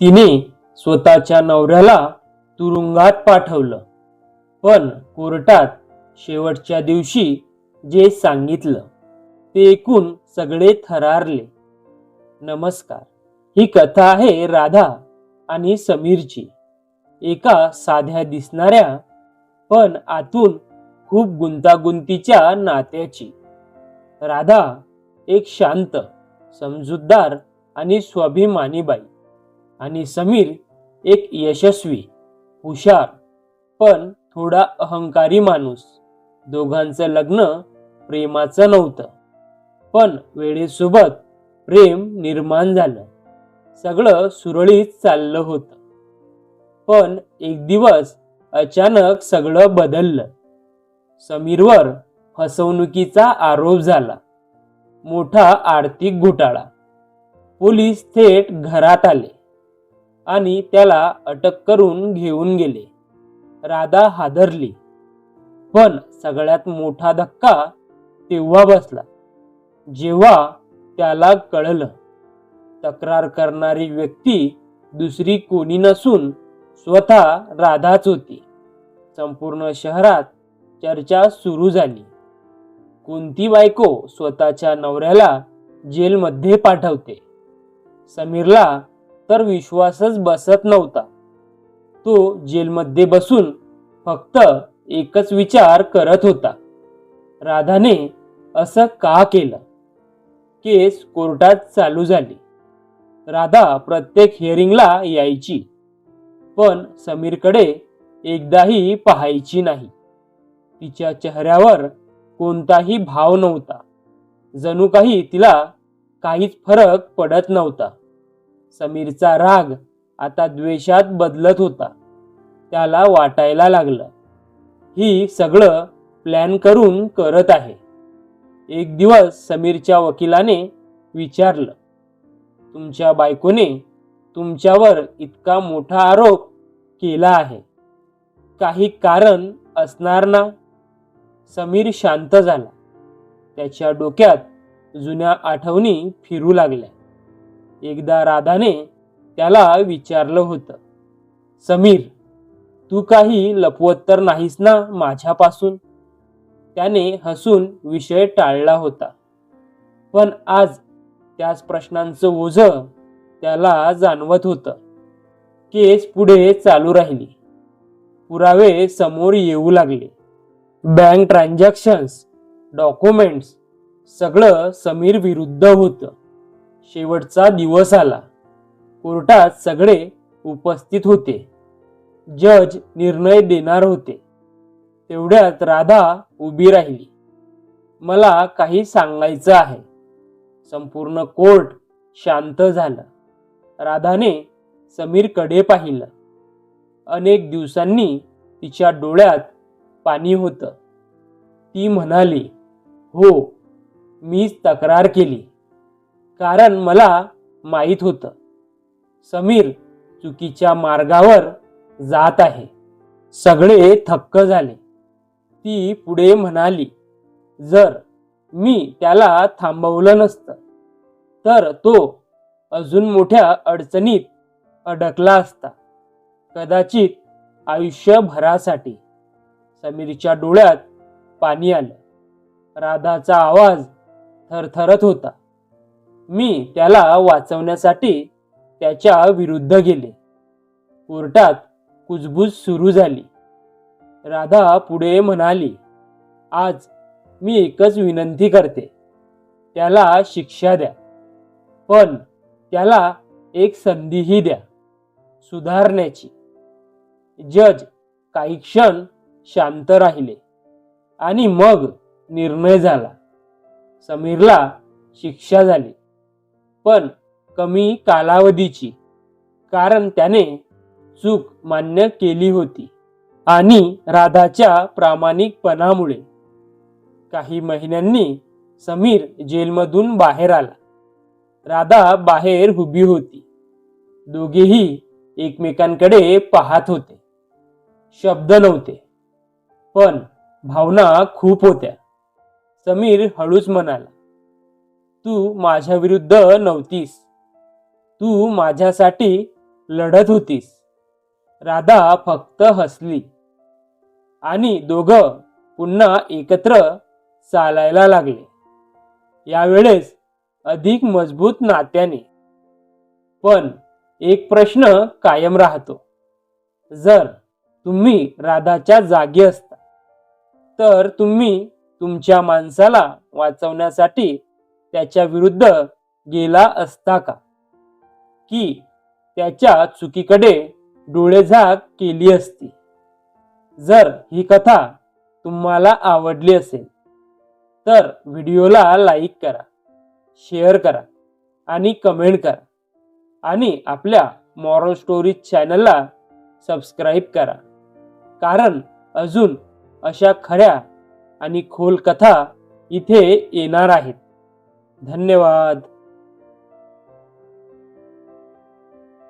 तिने स्वतःच्या नवऱ्याला तुरुंगात पाठवलं, पण कोर्टात शेवटच्या दिवशी जे सांगितलं ते ऐकून सगळे थरारले. नमस्कार, ही कथा आहे राधा आणि समीरची. एका साध्या दिसणाऱ्या पण आतून खूप गुंतागुंतीच्या नात्याची. राधा एक शांत, समजूतदार आणि स्वाभिमानी बाई, आणि समीर एक यशस्वी, हुशार पण थोडा अहंकारी माणूस. दोघांचं लग्न प्रेमाचं नव्हतं, पण वेळेसोबत प्रेम निर्माण झालं. सगळं सुरळीत चाललं होतं. पण एक दिवस अचानक सगळं बदललं. समीरवर फसवणुकीचा आरोप झाला. मोठा आर्थिक घोटाळा. पोलीस थेट घरात आले आणि त्याला अटक करून घेऊन गेले. राधा हादरली. पण सगळ्यात मोठा धक्का तेव्हा बसला जेव्हा त्याला कळलं तक्रार करणारी व्यक्ती दुसरी कोणी नसून स्वतः राधाच होती. संपूर्ण शहरात चर्चा सुरू झाली. कोणती बायको स्वतःच्या नवऱ्याला जेलमध्ये पाठवते? समीरला तर विश्वासच बसत नव्हता. तो जेलमध्ये बसून फक्त एकच विचार करत होता, राधाने असं का केलं? केस कोर्टात चालू झाली. राधा प्रत्येक हिअरिंगला यायची, पण समीरकडे एकदाही पाहायची नाही. तिच्या चेहऱ्यावर कोणताही भाव नव्हता. जणू काही तिला काहीच फरक पडत नव्हता. समीरचा राग आता द्वेषात बदलत होता. त्याला वाटायला लागलं, ही सगळं प्लॅन करून करत आहे. एक दिवस समीरच्या वकिलाने विचारलं, तुमच्या बायकोने तुमच्यावर इतका मोठा आरोप केला आहे, काही कारण असणार ना? समीर शांत झाला. त्याच्या डोक्यात जुन्या आठवणी फिरू लागल्या. एकदा राधाने त्याला विचारलं होतं, समीर, तू काही लपवत तर नाहीस ना माझ्यापासून? त्याने हसून विषय टाळला होता. पण आज त्याच प्रश्नांचं ओझं त्याला जाणवत होतं. केस पुढे चालू राहिली. पुरावे समोर येऊ लागले. बँक ट्रान्झॅक्शन्स, डॉक्युमेंट्स, सगळं समीर विरुद्ध होतं. शेवटचा दिवस आला. कोर्टात सगळे उपस्थित होते. जज निर्णय देणार होते. तेवढ्यात राधा उभी राहिली. मला काही सांगायचं आहे. संपूर्ण कोर्ट शांत झालं. राधाने समीरकडे पाहिलं. अनेक दिवसांनी तिच्या डोळ्यात पाणी होतं. ती म्हणाली, हो, मीच तक्रार केली, कारण मला माहीत होतं समीर चुकीच्या मार्गावर जात आहे. सगळे थक्क झाले. ती पुढे म्हणाली, जर मी त्याला थांबवलं नसतं तर तो अजून मोठ्या अडचणीत अडकला असता, कदाचित आयुष्यभरासाठी. समीरच्या डोळ्यात पाणी आलं. राधाचा आवाज थरथरत होता. मी त्याला वाचवण्यासाठी त्याच्या विरुद्ध गेले. कोर्टात कुजबूज सुरू झाली. राधा पुढे म्हणाली, आज मी एकच विनंती करते, त्याला शिक्षा द्या, पण त्याला एक संधीही द्या सुधारण्याची. जज काही क्षण शांत राहिले आणि मग निर्णय झाला. समीरला शिक्षा झाली, पण कमी कालावधीची, कारण त्याने चूक मान्य केली होती आणि राधाच्या प्रामाणिकपणामुळे. काही महिन्यांनी समीर जेलमधून बाहेर आला. राधा बाहेर उभी होती. दोघेही एकमेकांकडे पाहत होते. शब्द नव्हते, पण भावना खूप होत्या. समीर हळूच म्हणाला, तू माझ्या विरुद्ध नव्हतीस. तू माझ्यासाठी लढत होतीस. राधा फक्त हसली आणि दोघं पुन्हा एकत्र चालायला लागले. यावेळेस अधिक मजबूत नात्याने. पण एक प्रश्न कायम राहतो. जर तुम्ही राधाच्या जागी असता तर तुम्ही तुमच्या माणसाला वाचवण्यासाठी त्याच्या विरुद्ध गेला असता का, की त्याच्या चुकीकडे डोळेझाक केली असती? जर ही कथा तुम्हाला आवडली असेल तर व्हिडिओला लाईक करा, शेअर करा आणि कमेंट करा आणि आपल्या मॉरल स्टोरीज चॅनलला सबस्क्राईब करा, कारण अजून अशा खऱ्या आणि खोल कथा इथे येणार आहेत. धन्यवाद.